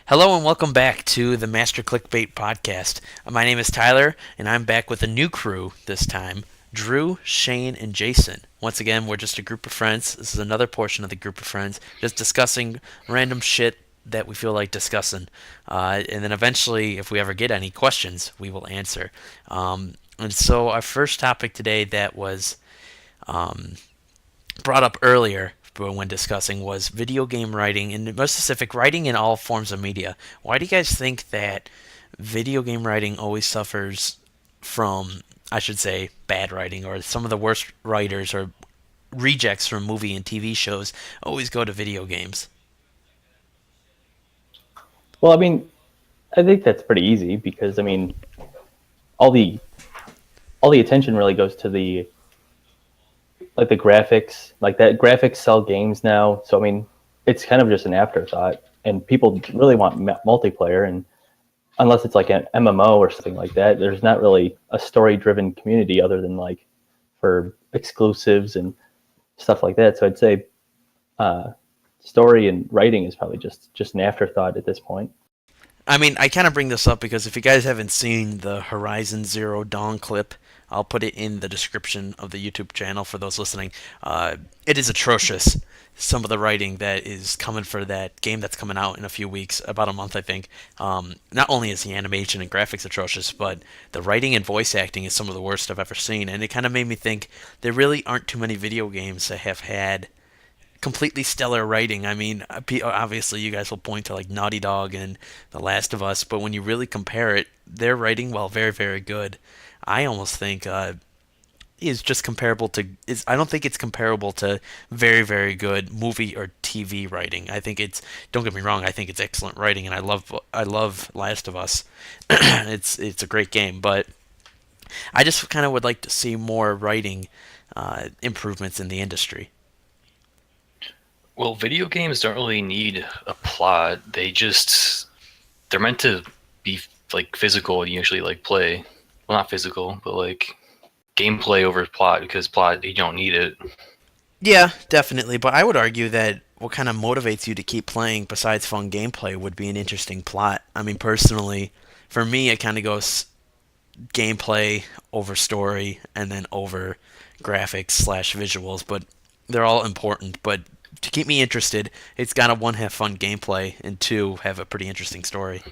Hello and welcome back to the Master Clickbait Podcast. My name is Tyler, and I'm back with a new crew this time. Drew, Shane, and Jason. Once again, we're just a group of friends. This is another portion of the group of friends, just discussing random shit that we feel like discussing. And then eventually, if we ever get any questions, we will answer. And so, our first topic today that was brought up earlier when discussing was video game writing, and more specific, writing in all forms of media. Why do you guys think that video game writing always suffers from, I should say, bad writing, or some of the worst writers or rejects from movie and TV shows always go to video games? Well, I think that's pretty easy because all the all the attention really goes to the graphics. Like that graphics sell games now, so it's kind of just an afterthought, and people really want multiplayer. And unless it's like an MMO or something like that, there's not really a story-driven community other than like for exclusives and stuff like that. So I'd say story and writing is probably just an afterthought at this point. I mean, I kind of bring this up because if you guys haven't seen the Horizon Zero Dawn clip, I'll put it in the description of the YouTube channel for those listening. It is atrocious. Some of the writing that is coming for that game that's coming out in a few weeks, about a month, I think. Not only is the animation and graphics atrocious, but the writing and voice acting is some of the worst I've ever seen. And it kind of made me think there really aren't too many video games that have had completely stellar writing. I mean, obviously you guys will point to like Naughty Dog and The Last of Us, but when you really compare it, their writing, while very, very good, I almost think is just comparable to. I don't think it's comparable to very, very good movie or TV writing. I think it's. Don't get me wrong. I think it's excellent writing, and I love Last of Us. It's a great game, but I just kind of would like to see more writing improvements in the industry. Well, video games don't really need a plot. They're meant to be like physical and usually like play. Well, not physical, but like gameplay over plot because plot you don't need it. Yeah, definitely. But I would argue that what kind of motivates you to keep playing besides fun gameplay would be an interesting plot. I mean, personally, for me, it kind of goes gameplay over story and then over graphics slash visuals. But they're all important. But to keep me interested, it's got to one have fun gameplay and two have a pretty interesting story.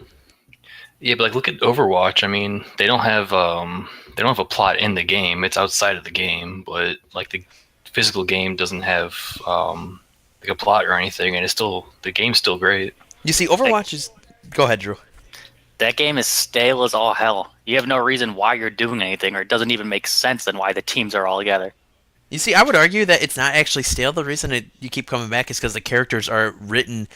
Yeah, but like look at Overwatch. I mean, they don't have a plot in the game. It's outside of the game, but like the physical game doesn't have like a plot or anything, and the game's still great. You see, Overwatch is. Go ahead, Drew. That game is stale as all hell. You have no reason why you're doing anything, or it doesn't even make sense then why the teams are all together. You see, I would argue that it's not actually stale. The reason you keep coming back is because the characters are written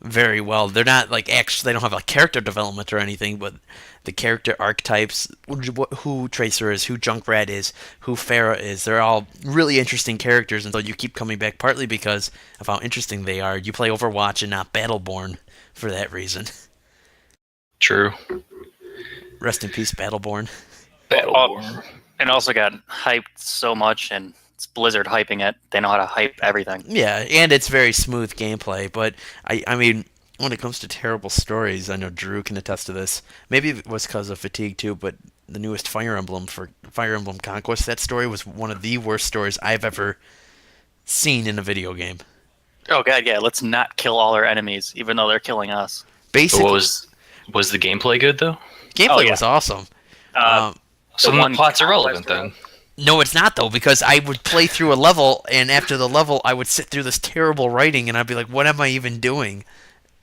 very well. They're not like actually they don't have like character development or anything, but the character archetypes, who Tracer is, who Junkrat is, who Pharah is, they're all really interesting characters, and so you keep coming back partly because of how interesting they are. You play Overwatch and not Battleborn for that reason. True. Rest in peace, Battleborn. Battleborn. And also got hyped so much, and it's Blizzard hyping it. They know how to hype everything. Yeah, and it's very smooth gameplay, but I mean, when it comes to terrible stories, I know Drew can attest to this. Maybe it was because of fatigue too, but the newest Fire Emblem for Fire Emblem Conquest, that story was one of the worst stories I've ever seen in a video game. Oh god, yeah, let's not kill all our enemies, even though they're killing us. But Basically, was the gameplay good though? gameplay yeah. was awesome. Uh, So The then one the plot's conquest irrelevant then. No, it's not though, because I would play through a level, and after the level, I would sit through this terrible writing, and I'd be like, "What am I even doing?"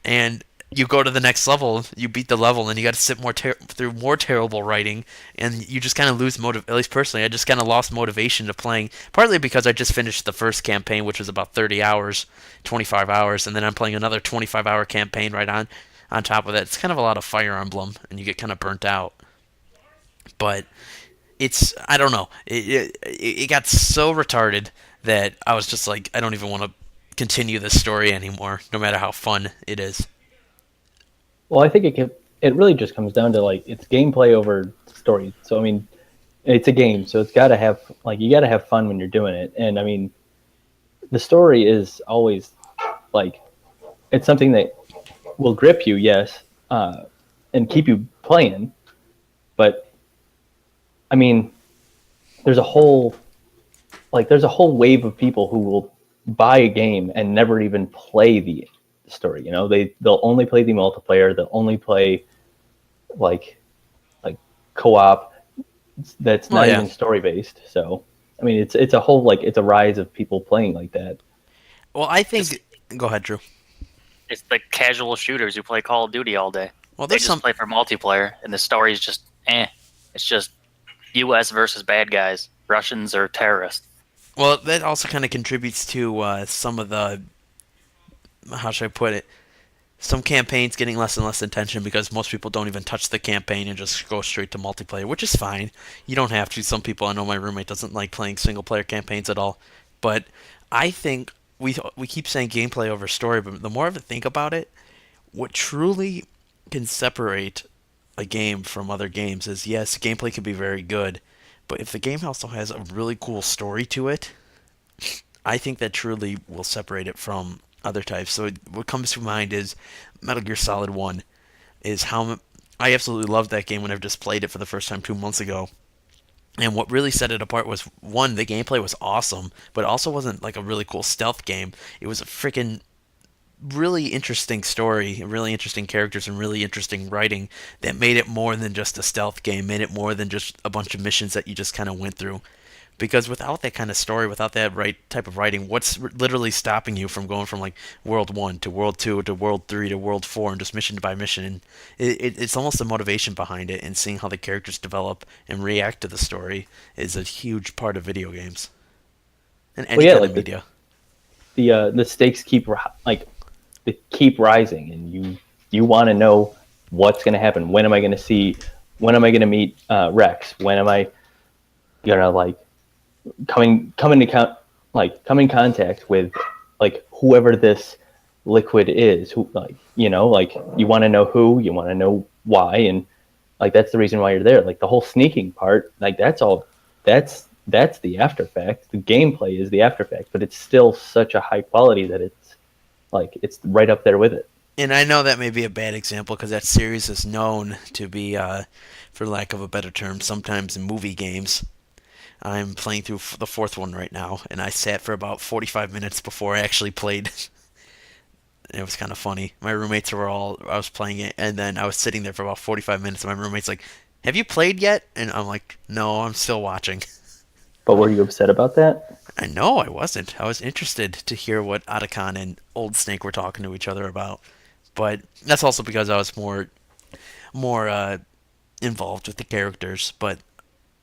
And you go to the next level, you beat the level, and you got to sit through more terrible writing, and you just kind of lose motive. At least personally, I just kind of lost motivation to playing. Partly because I just finished the first campaign, which was about 30 hours, 25 hours, and then I'm playing another 25-hour campaign right on top of that. It's kind of a lot of Fire Emblem, and you get kind of burnt out. But I don't know. It got so retarded that I was just like, I don't even want to continue this story anymore, no matter how fun it is. Well, I think it really just comes down to like it's gameplay over story. So it's a game, so it's got to have like you got to have fun when you're doing it. And the story is always like it's something that will grip you, yes, and keep you playing. But I mean, there's a whole there's a whole wave of people who will buy a game and never even play the story. You know, they'll only play the multiplayer. They'll only play like like co-op that's Well, not yeah. even story based. So I mean, it's a whole it's a rise of people playing like that. Well, I It's, think. Go ahead, Drew. it's the casual shooters who play Call of Duty all day. Well, They there's just some. play for multiplayer, and the story is just eh. It's just U.S. versus bad guys, Russians or terrorists. Well, that also kind of contributes to some of the. How should I put it? Some campaigns getting less and less attention because most people don't even touch the campaign and just go straight to multiplayer, which is fine. You don't have to. Some people, I know my roommate doesn't like playing single player campaigns at all, but I think we keep saying gameplay over story, but the more I think about it, what truly can separate a game from other games is yes, gameplay can be very good, but if the game also has a really cool story to it, I think that truly will separate it from other types. So what comes to mind is Metal Gear Solid 1 is how I absolutely loved that game when I just played it for the first time 2 months ago. And what really set it apart was one, the gameplay was awesome, but it also wasn't like a really cool stealth game. It was a freaking really interesting story, really interesting characters, and really interesting writing that made it more than just a stealth game, made it more than just a bunch of missions that you just kind of went through. Because without that kind of story, without that right type of writing, what's literally stopping you from going from like World 1 to World 2 to World 3 to World 4 and just mission by mission? And it's almost the motivation behind it, and seeing how the characters develop and react to the story is a huge part of video games and Well, any yeah, kind of like media. the stakes they keep rising, and you want to know what's going to happen. When am I going to see? When am I going to meet Rex? When am I gonna come in contact with like whoever this liquid is? Who you want to know who, you want to know why, and like that's the reason why you're there. Like the whole sneaking part, like that's all. That's the after fact. The gameplay is the after fact, but it's still such a high quality that it's right up there with it. And I know that may be a bad example because that series is known to be, for lack of a better term, sometimes in movie games. I'm playing through the fourth one right now, and I sat for about 45 minutes before I actually played. It was kind of funny. My roommates were all, I was playing it, and then I was sitting there for about 45 minutes, and my roommate's like, "Have you played yet?" And I'm like, "No, I'm still watching." But were you upset about that? I know I wasn't. I was interested to hear what Otacon and Old Snake were talking to each other about, but that's also because I was more involved with the characters. But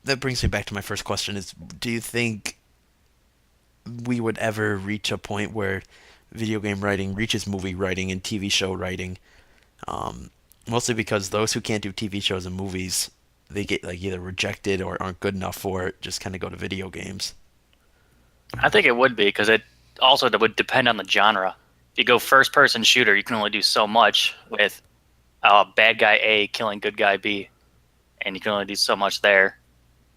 that brings me back to my first question: is do you think we would ever reach a point where video game writing reaches movie writing and TV show writing? Um, Mostly because those who can't do TV shows and movies, they get like either rejected or aren't good enough for it, just kind of go to video games. I think it would be because it also would depend on the genre. If you go first-person shooter, you can only do so much with bad guy A killing good guy B, and you can only do so much there.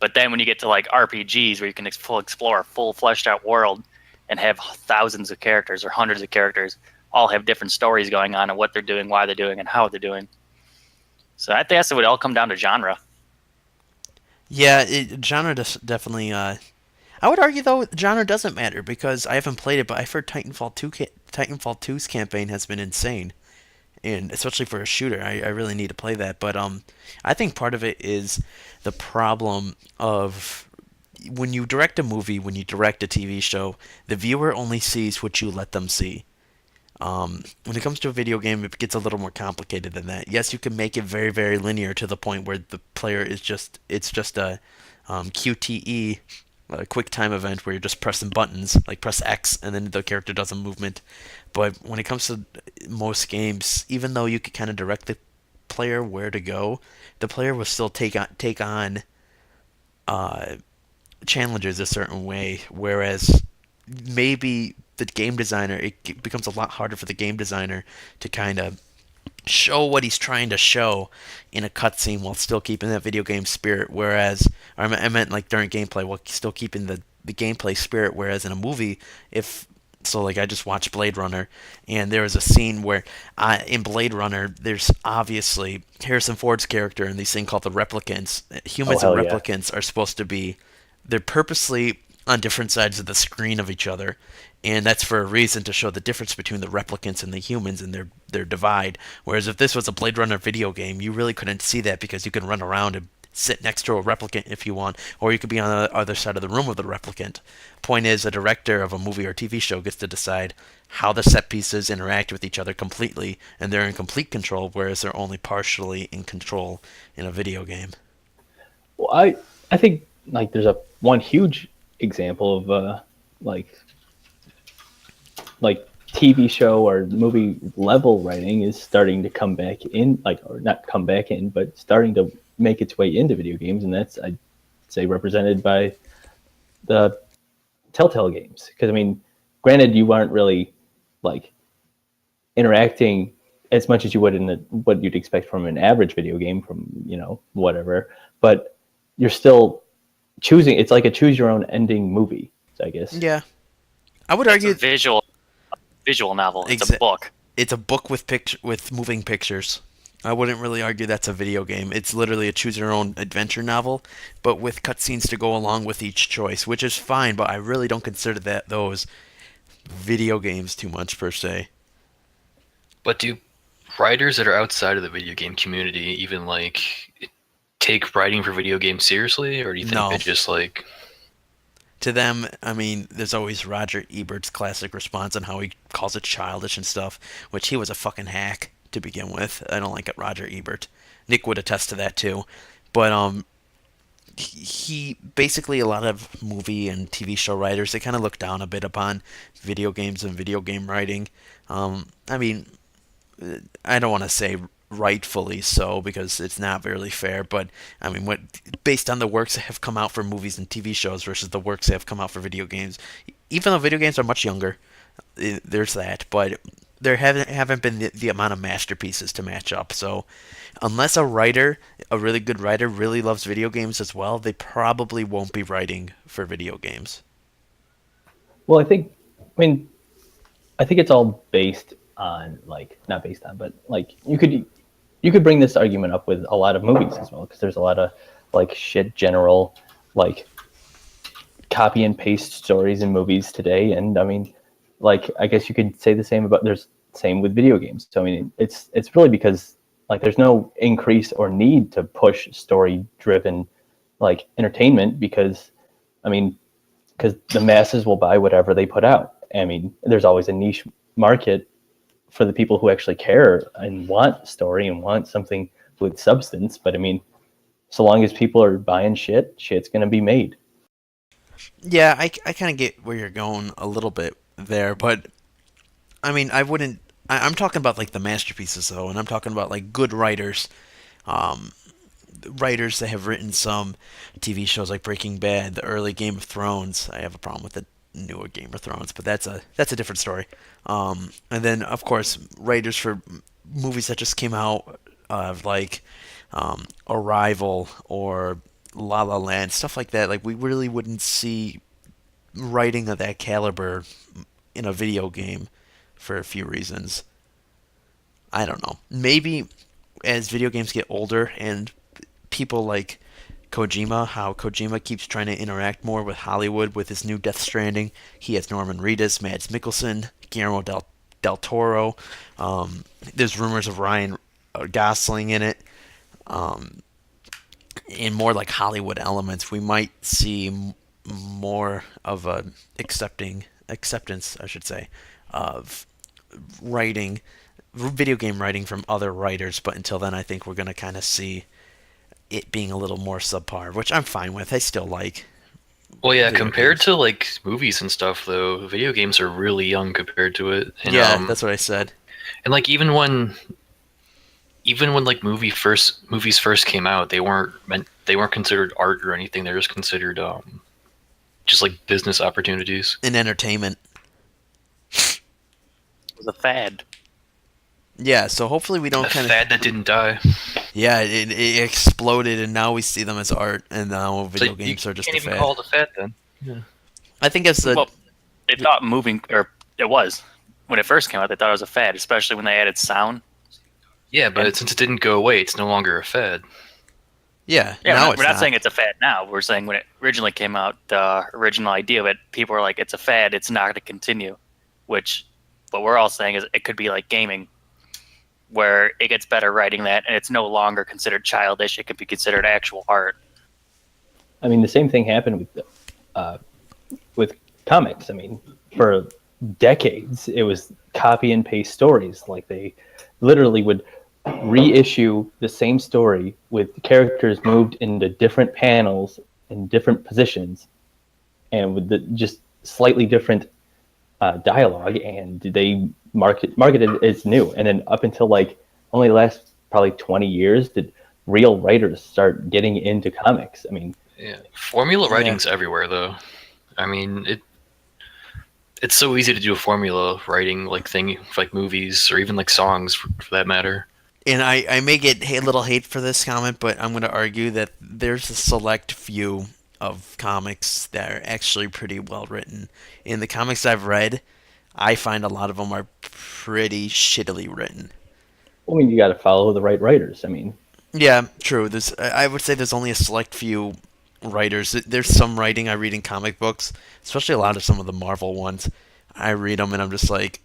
But then when you get to like RPGs where you can explore a full fleshed out world and have thousands of characters or hundreds of characters, all have different stories going on and what they're doing, why they're doing, and how they're doing. So I guess it would all come down to genre. Yeah, genre definitely. I would argue though genre doesn't matter because I haven't played it, but I've heard Titanfall 2's campaign has been insane, and especially for a shooter, I really need to play that. But I think part of it is the problem of when you direct a movie, when you direct a TV show, the viewer only sees what you let them see. When it comes to a video game, it gets a little more complicated than that. Yes, you can make it very, very linear to the point where the player is just a QTE, a quick time event where you're just pressing buttons, like press X, and then the character does a movement. But when it comes to most games, even though you could kind of direct the player where to go, the player will still take on uh, challenges a certain way. Whereas maybe the game designer, it becomes a lot harder for the game designer to kind of show what he's trying to show in a cutscene while still keeping that video game spirit. Whereas, I meant like during gameplay while still keeping the gameplay spirit. Whereas in a movie, if So like I just watched Blade Runner, and there was a scene where in Blade Runner, there's obviously Harrison Ford's character and these thing called the replicants. Oh Humans and hell yeah. replicants are supposed to be, they're purposely on different sides of the screen of each other, and that's for a reason to show the difference between the replicants and the humans and their divide. Whereas if this was a Blade Runner video game, you really couldn't see that because you can run around and sit next to a replicant if you want, or you could be on the other side of the room with a replicant. Point is, a director of a movie or TV show gets to decide how the set pieces interact with each other completely, and they're in complete control, whereas they're only partially in control in a video game. Well, I think like there's a one huge example of like like TV show or movie level writing is starting to come back in, like, or not come back in, but starting to make its way into video games, and that's, I'd say, represented by the Telltale games. Because I mean, granted, you aren't really like interacting as much as you would in what you'd expect from an average video game, from whatever, but you're still choosing. It's like a choose your own ending movie, I guess. Yeah, I would It's argue a visual novel. It's a Exa- book. it's a book with moving pictures. I wouldn't really argue that's a video game. It's literally a choose your own adventure novel, but with cutscenes to go along with each choice, which is fine. But I really don't consider those video games too much per se. But do writers that are outside of the video game community even like take writing for video games seriously, or do you think No. they just like? To them, I mean, there's always Roger Ebert's classic response on how he calls it childish and stuff, which he was a fucking hack to begin with. I don't like it, Roger Ebert. Nick would attest to that too. But he basically, a lot of movie and TV show writers, they kind of look down a bit upon video games and video game writing. I mean, I don't want to say rightfully so because it's not really fair, but I mean, what based on the works that have come out for movies and TV shows versus the works that have come out for video games, even though video games are much younger, there's that, but there haven't been the amount of masterpieces to match up. So, unless a writer, a really good writer, really loves video games as well, they probably won't be writing for video games. Well, I think it's all based on, like, not based on, but like you could bring this argument up with a lot of movies as well, because there's a lot of like shit general like copy and paste stories in movies today, and I mean, like, I guess you could say the same about same with video games. So I mean, it's really because like there's no increase or need to push story driven like entertainment, because I mean, because the masses will buy whatever they put out. I mean, there's always a niche market for the people who actually care and want story and want something with substance. But I mean, so long as people are buying shit's gonna be made. Yeah, I kind of get where you're going a little bit there, but I mean, I wouldn't. I'm talking about like the masterpieces though, and I'm talking about like good writers, um, writers that have written some TV shows like Breaking Bad, the early Game of Thrones. I have a problem with the newer Game of Thrones, but that's a different story. And then of course writers for movies that just came out, like Arrival or La La Land, stuff like that. Like we really wouldn't see writing of that caliber in a video game for a few reasons. I don't know. Maybe as video games get older and people like Kojima, how Kojima keeps trying to interact more with Hollywood with his new Death Stranding. He has Norman Reedus, Mads Mikkelsen, Guillermo del Toro. There's rumors of Ryan Gosling in it. In more like Hollywood elements, we might see more of a acceptance, I should say, of writing, video game writing from other writers. But until then, I think we're gonna kind of see it being a little more subpar, which I'm fine with. I still like. Well, yeah, Video compared games. to like movies and stuff, though, video games are really young compared to it. And, Yeah, that's what I said. and like even when like movies first came out, they weren't considered art or anything. They were just considered just like business opportunities. In entertainment. It was a fad. Yeah, so hopefully we A don't kind of. fad that didn't die. Yeah, it exploded, and now we see them as art, and now video So games you are just can't a even fad. call it a fad then. I think as the Well, they thought It was. When it first came out, they thought it was a fad, especially when they added sound. Yeah, but since it didn't go away, it's no longer a fad. Yeah, Yeah, now we're not saying it's a fad now. We're saying when it originally came out, the original idea of it, people were like, it's a fad, it's not going to continue. Which, what we're all saying is it could be like gaming, where it gets better writing that, and it's no longer considered childish. It could be considered actual art. I mean, the same thing happened with comics. I mean, for decades, it was copy and paste stories. Like they literally would reissue the same story with characters moved into different panels in different positions, and with just slightly different dialogue, and they marketed it as new. And then up until like only the last probably 20 years did real writers start getting into comics. I mean, Yeah, formula writing's everywhere though. I mean, it's so easy to do a formula writing like thing for like movies or even like songs for that matter. And I may get a little hate for this comment, but I'm going to argue that there's a select few of comics that are actually pretty well written. In the comics I've read, I find a lot of them are pretty shittily written. I mean, you got to follow the right writers. I mean, Yeah, true. I would say there's only a select few writers. There's some writing I read in comic books, especially a lot of some of the Marvel ones. I read them and I'm just like,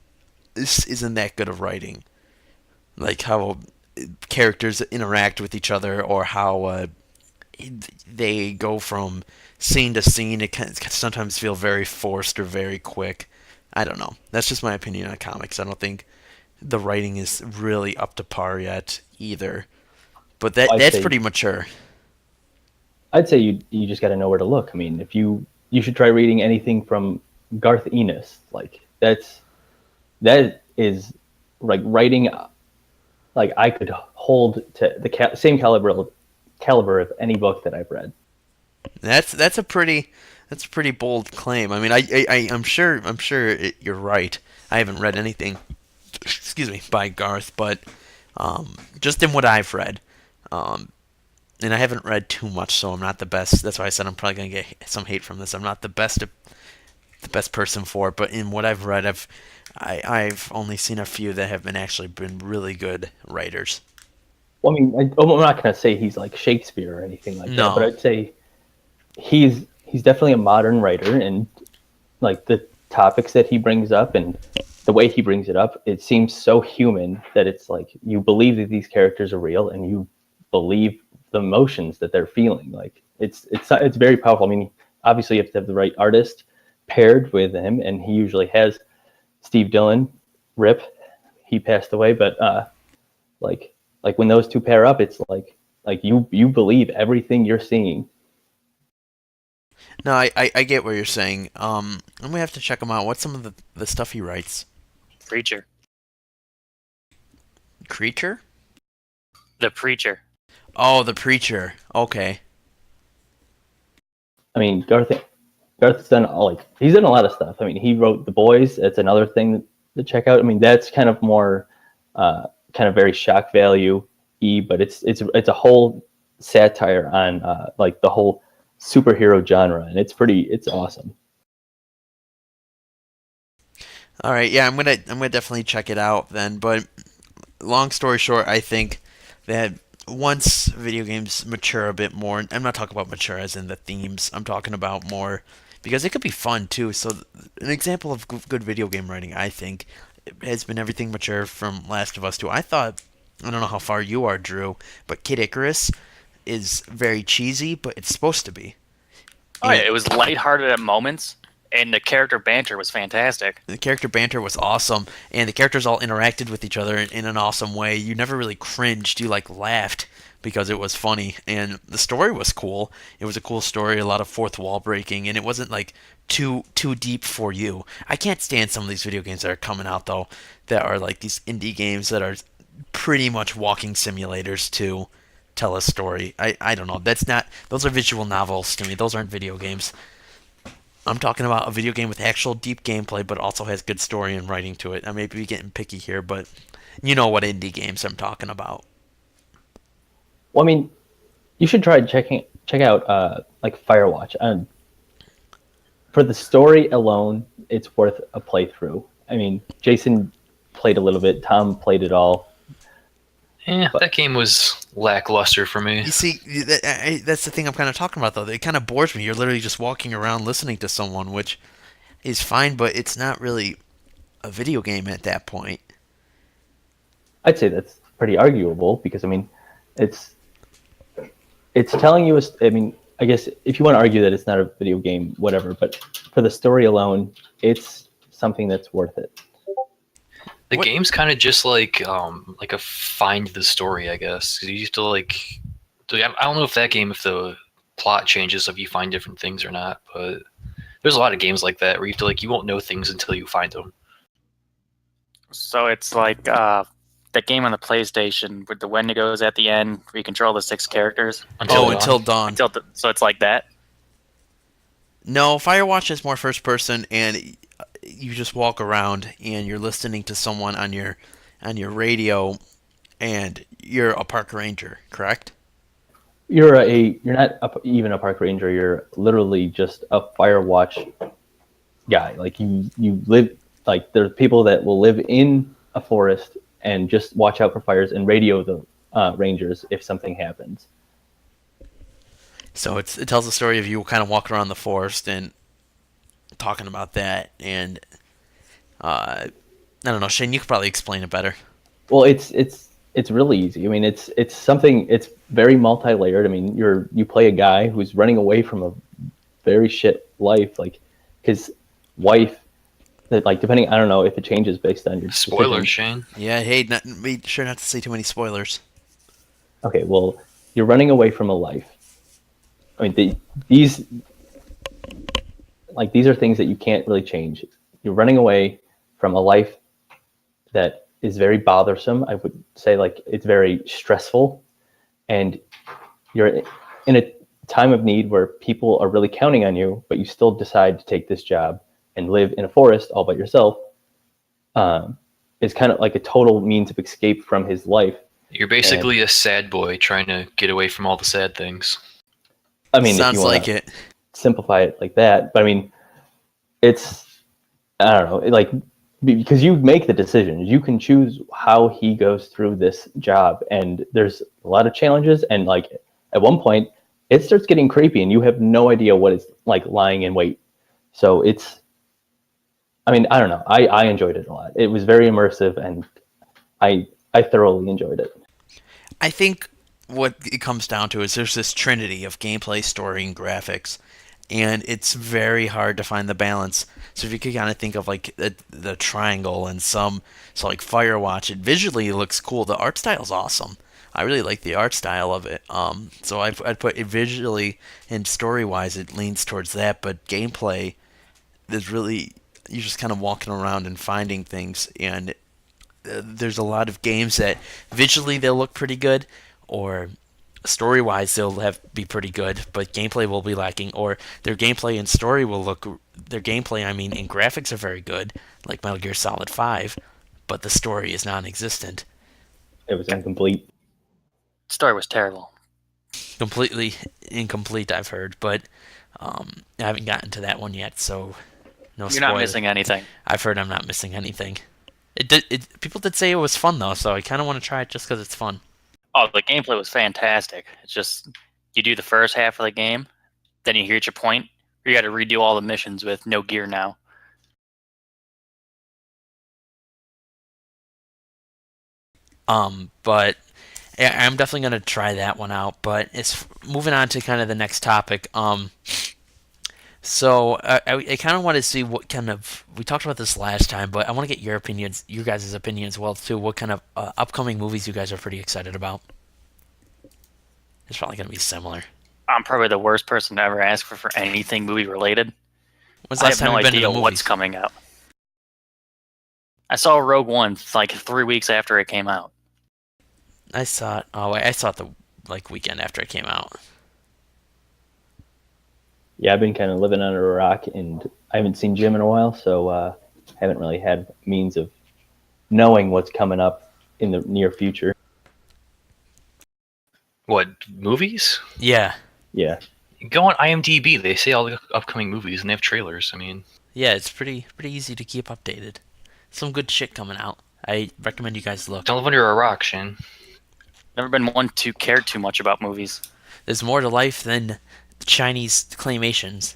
this isn't that good of writing. Like how characters interact with each other, or how they go from scene to scene. It can sometimes feel very forced or very quick. I don't know. That's just my opinion on comics. I don't think the writing is really up to par yet either. But that's pretty mature. I'd say you just got to know where to look. I mean, if you should try reading anything from Garth Ennis. Like that is like writing. Like I could hold to the same caliber of any book that I've read. That's a pretty bold claim. I mean, I'm sure you're right. I haven't read anything, excuse me, by Garth, but just in what I've read, and I haven't read too much, so I'm not the best. That's why I said I'm probably gonna get some hate from this. I'm not the best person for it, but in what I've read, I've only seen a few that have been really good writers. Well, I mean, I'm not going to say he's like Shakespeare or anything like No. that, but I'd say he's definitely a modern writer, and like the topics that he brings up and the way he brings it up, it seems so human that it's like you believe that these characters are real and you believe the emotions that they're feeling. Like it's very powerful. I mean, obviously you have to have the right artist paired with him, and he usually has. Steve Dillon, rip, he passed away, but like when those two pair up, it's like you believe everything you're seeing. No, I get what you're saying. I'm gonna have to check him out. What's some of the stuff he writes? Preacher. Creature? The Preacher. Oh, the Preacher. Okay. I mean, Garth's done he's done a lot of stuff. I mean, he wrote The Boys. That's another thing to check out. I mean, that's kind of more kind of very shock value but it's a whole satire on like the whole superhero genre, and it's awesome. All right, yeah, I'm gonna definitely check it out then. But long story short, I think that once video games mature a bit more, I'm not talking about mature as in the themes. I'm talking about more because it could be fun too. So an example of good video game writing, I think, has been everything mature from Last of Us 2. I don't know how far you are, Drew, but Kid Icarus is very cheesy, but it's supposed to be. Oh yeah, it was lighthearted at moments, and the character banter was fantastic. The character banter was awesome, and the characters all interacted with each other in an awesome way. You never really cringed, you laughed because it was funny, and the story was cool. It was a cool story, a lot of fourth wall breaking, and it wasn't too deep for you. I can't stand some of these video games that are coming out though, that are like these indie games that are pretty much walking simulators to tell a story. I don't know. Those are visual novels to me. Those aren't video games. I'm talking about a video game with actual deep gameplay, but also has good story and writing to it. I may be getting picky here, but you know what indie games I'm talking about. Well, I mean, you should try check out like Firewatch. For the story alone, it's worth a playthrough. I mean, Jason played a little bit. Tom played it all. Yeah, But- that game was lackluster for me. You see, that's the thing I'm kind of talking about, though. It kind of bores me. You're literally just walking around listening to someone, which is fine, but it's not really a video game at that point. I'd say that's pretty arguable because I mean, it's telling you. I mean, I guess if you want to argue that it's not a video game, whatever. But for the story alone, it's something that's worth it. The What- game's kind of just like a find the story, I guess. 'Cause you used to like. I don't know if that game, if the plot changes, if you find different things or not. But there's a lot of games like that where you have to you won't know things until you find them. So it's like that game on the PlayStation with the Wendigos at the end, where you control the 6 characters. Until Until Dawn. So it's like that. No, Firewatch is more first person, and you just walk around and you're listening to someone on your radio, and you're a park ranger, correct? You're not even a park ranger. You're literally just a Firewatch guy. Like you live like there's people that will live in a forest and just watch out for fires and radio the rangers if something happens. So it tells the story of you kind of walking around the forest and talking about that, and I don't know, Shane, you could probably explain it better. Well, it's really easy. I mean, it's something. It's very multi-layered. I mean, you play a guy who's running away from a very shit life, like his wife. That like depending, I don't know if it changes based on your Spoilers, decision. Shane. Yeah, hey, be sure not to say too many spoilers. Okay, well, you're running away from a life. I mean, these are things that you can't really change. You're running away from a life that is very bothersome. I would say like it's very stressful, and you're in a time of need where people are really counting on you, but you still decide to take this job and live in a forest all by yourself. Is kind of like a total means of escape from his life. You're basically a sad boy trying to get away from all the sad things. I mean, Sounds if you like wanna it. simplify it like that, but I mean, it's I don't know, like because you make the decisions, you can choose how he goes through this job, and there's a lot of challenges, and like at one point, it starts getting creepy, and you have no idea what is like lying in wait. So it's, I mean, I don't know, I enjoyed it a lot. It was very immersive, and I thoroughly enjoyed it. I think what it comes down to is there's this trinity of gameplay, story, and graphics, and it's very hard to find the balance. So if you could kind of think of like the triangle and so like Firewatch, it visually looks cool. The art style's awesome. I really like the art style of it. So I'd put it visually and story-wise, it leans towards that. But gameplay, there's really you're just kind of walking around and finding things, and there's a lot of games that visually they'll look pretty good, or story-wise they'll be pretty good, but gameplay will be lacking, or their gameplay and story will look their gameplay, I mean, and graphics are very good, like Metal Gear Solid 5, but the story is non-existent. It was incomplete. Story was terrible. Completely incomplete, I've heard, but I haven't gotten to that one yet, so no You're spoiler. not missing anything. I've heard I'm not missing anything. People did say it was fun though, so I kind of want to try it just because it's fun. Oh, the gameplay was fantastic. It's just you do the first half of the game, then you reach a point where you got to redo all the missions with no gear now. But yeah, I'm definitely gonna try that one out. But it's moving on to kind of the next topic. So I kind of want to see what kind of we talked about this last time, but I want to get your opinions, you guys' opinions as well too. What kind of upcoming movies you guys are pretty excited about? It's probably gonna be similar. I'm probably the worst person to ever ask for anything movie related. When's the I last have time no you've been to idea the what's movies? coming out. I saw Rogue One like 3 weeks after it came out. I saw it. Oh, wait, I saw it the weekend after it came out. Yeah, I've been kind of living under a rock, and I haven't seen Jim in a while, so haven't really had means of knowing what's coming up in the near future. What, movies? Yeah, Yeah, Go on IMDb. They say all the upcoming movies, and they have trailers. I mean, yeah, it's pretty easy to keep updated. some good shit coming out. I recommend you guys look. Don't live under a rock, Shane. Never been one to care too much about movies. There's more to life than Chinese claymations.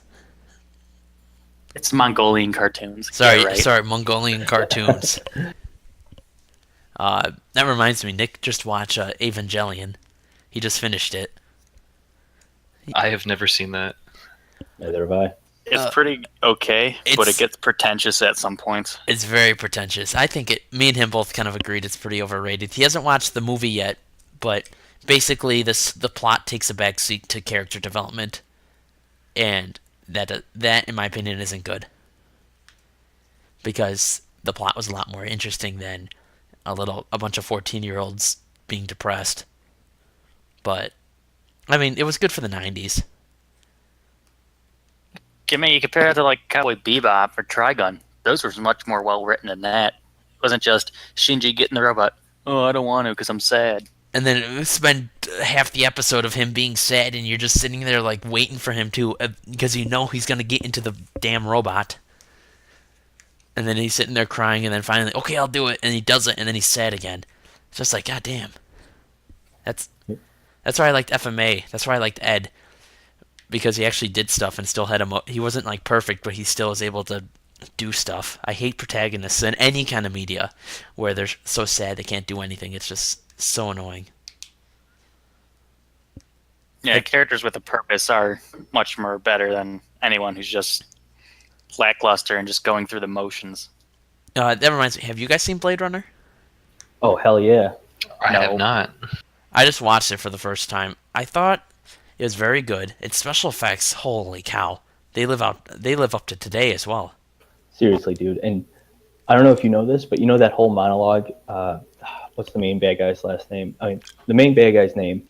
It's Mongolian cartoons. Sorry, Yeah, right. sorry, Mongolian cartoons. That reminds me, Nick just watched Evangelion. He just finished it. I have never seen that. Neither have I. It's pretty okay, but it's- it gets pretentious at some points. It's very pretentious. I think me and him both kind of agreed it's pretty overrated. He hasn't watched the movie yet, but basically the plot takes a backseat to character development, and that in my opinion isn't good. Because the plot was a lot more interesting than a bunch of 14-year-olds being depressed. But I mean, it was good for the 90s. You compare that to like Cowboy Bebop or Trigun. Those were much more well written than that. It wasn't just Shinji getting the robot. Oh, I don't want to because I'm sad. And then spend half the episode of him being sad, and you're just sitting there like waiting for him to, because you know he's gonna get into the damn robot. And then he's sitting there crying, and then finally, okay, I'll do it, and he does it, and then he's sad again. It's just like, god damn. That's why I liked FMA. That's why I liked Ed, because he actually did stuff and still had he wasn't like perfect, but he still was able to do stuff. I hate protagonists in any kind of media where they're so sad they can't do anything. It's just so annoying. Yeah, characters with a purpose are much more better than anyone who's just lackluster and just going through the motions. That reminds me. Have you guys seen Blade Runner? Oh, hell yeah. I No. have not. I just watched it for the first time. I thought it was very good. Its special effects, holy cow, they live up to today as well. Seriously, dude. And I don't know if you know this, but you know that whole monologue. What's the main bad guy's last name? I mean, the main bad guy's name.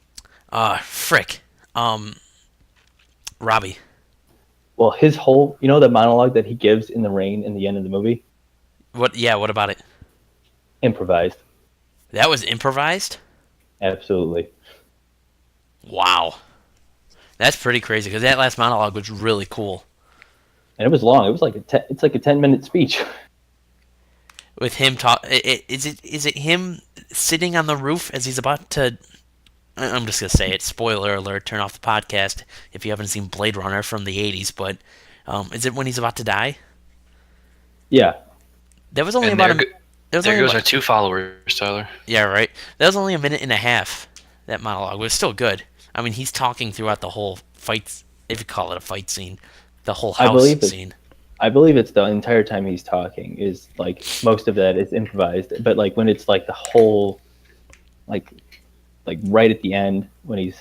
Frick. Robbie. Well, his whole, you know, the monologue that he gives in the rain in the end of the movie, What? Yeah. What about it? improvised. That was improvised. Absolutely. Wow. That's pretty crazy because that last monologue was really cool. And it was long. It was like it's like a 10-minute speech. With him is it him sitting on the roof as he's about to? I'm just gonna say it. Spoiler alert! Turn off the podcast if you haven't seen Blade Runner from the '80s. But is it when he's about to die? Yeah. That was only And about there goes our 2 followers, Tyler. Yeah, right. That was only a minute and a half. That monologue was still good. I mean, he's talking throughout the whole fight, if you call it a fight scene, the whole house scene. I believe it's the entire time he's talking is like most of that is improvised. But like when it's like the whole, like right at the end when he's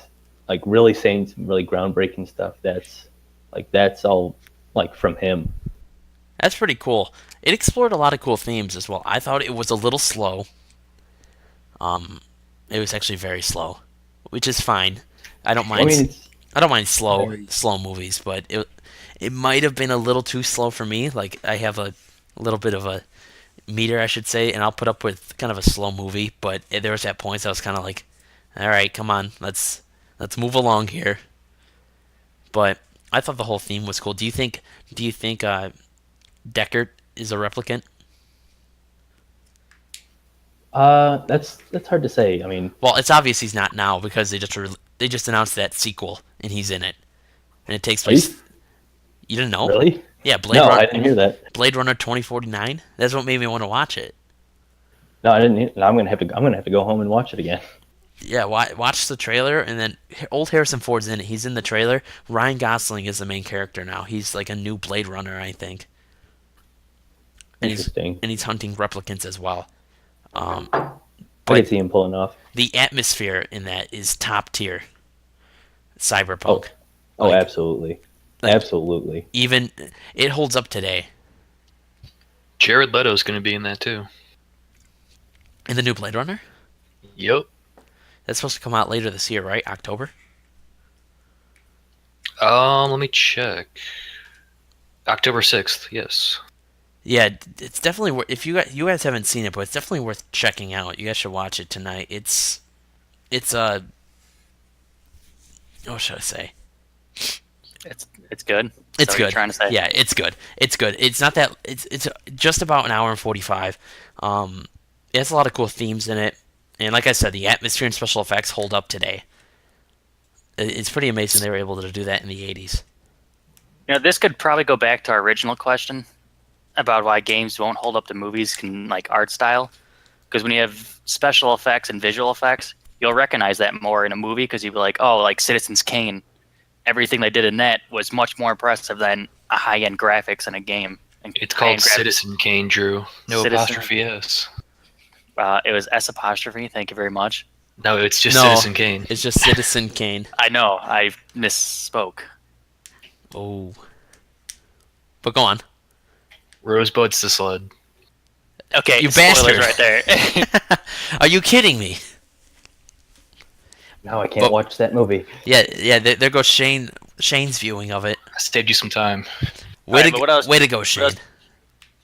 like really saying some really groundbreaking stuff, that's all like from him. That's pretty cool. It explored a lot of cool themes as well. I thought it was a little slow. It was actually very slow, which is fine. I don't mind. I mean, I don't mind slow movies, but it might have been a little too slow for me. Like I have a little bit of a meter, I should say, and I'll put up with kind of a slow movie. But there was at points I was kind of like, all right, come on, let's move along here. But I thought the whole theme was cool. Do you think Deckard is a replicant? that's hard to say. I mean, Well, it's obvious he's not now because they just announced that sequel and he's in it, and it takes place. You didn't know? really? Yeah, Blade No, Runner. I didn't hear that. Blade Runner 2049. That's what made me want to watch it. No, I didn't. I'm gonna have to go home and watch it again. Yeah, watch the trailer, and then old Harrison Ford's in it. He's in the trailer. Ryan Gosling is the main character now. He's like a new Blade Runner, I think. And Interesting. he's hunting replicants as well. I But could see him pulling off. the atmosphere in that is top tier. Cyberpunk. Oh, Like- absolutely. like- Absolutely. Even it holds up today. Jared Leto's going to be in that too. In the new Blade Runner? Yep. That's supposed to come out later this year, right? October? Let me check. October 6th, yes. Yeah, it's definitely worth. If you guys haven't seen it, but it's definitely worth checking out. You guys should watch it tonight. It's what should I say? It's good. It's what you're good. trying to say? Yeah, it's good. It's good. It's not that. It's just about an hour and 45. It has a lot of cool themes in it, and like I said, the atmosphere and special effects hold up today. It's pretty amazing they were able to do that in the 80s. This could probably go back to our original question about why games won't hold up to movies in like art style. Because when you have special effects and visual effects, you'll recognize that more in a movie because you'll be like, oh, like Citizens Kane. Everything they did in that was much more impressive than a high-end graphics in a game. And It's called high-end Citizen Kane, Drew. No Citizen- apostrophe S. It was S apostrophe. Thank you very much. No, it's just No, Citizen Kane. it's just Citizen Kane. I know. I misspoke. Oh, but go on. Rosebud's the sled. Okay, You spoilers bastard. right there. Are you kidding me? Now I can't But- watch that movie. Yeah. There goes Shane's viewing of it. I saved you some time. Way, Alright, but what else- way to go, Shane. else-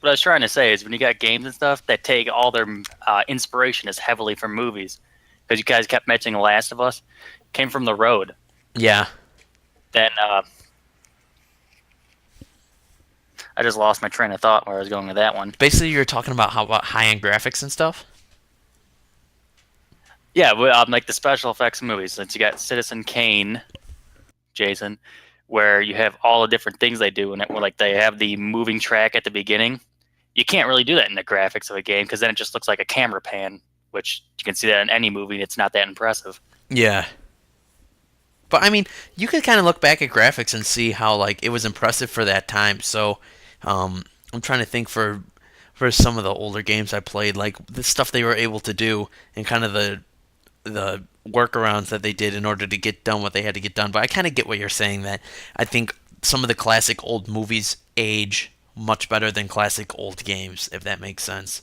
What I was trying to say is when you got games and stuff that take all their inspiration is heavily from movies, because you guys kept mentioning Last of Us, came from The Road. Yeah. Then I just lost my train of thought where I was going with that one. Basically, you're talking about high-end graphics and stuff. Yeah, like the special effects movies. Since you got Citizen Kane, Jason, where you have all the different things they do in it, where like they have the moving track at the beginning. You can't really do that in the graphics of a game because then it just looks like a camera pan, which you can see that in any movie. It's not that impressive. Yeah. But I mean, you could kind of look back at graphics and see how like it was impressive for that time. So, I'm trying to think for some of the older games I played, like the stuff they were able to do and kind of the workarounds that they did in order to get done what they had to get done. But I kind of get what you're saying, that I think some of the classic old movies age much better than classic old games, if that makes sense.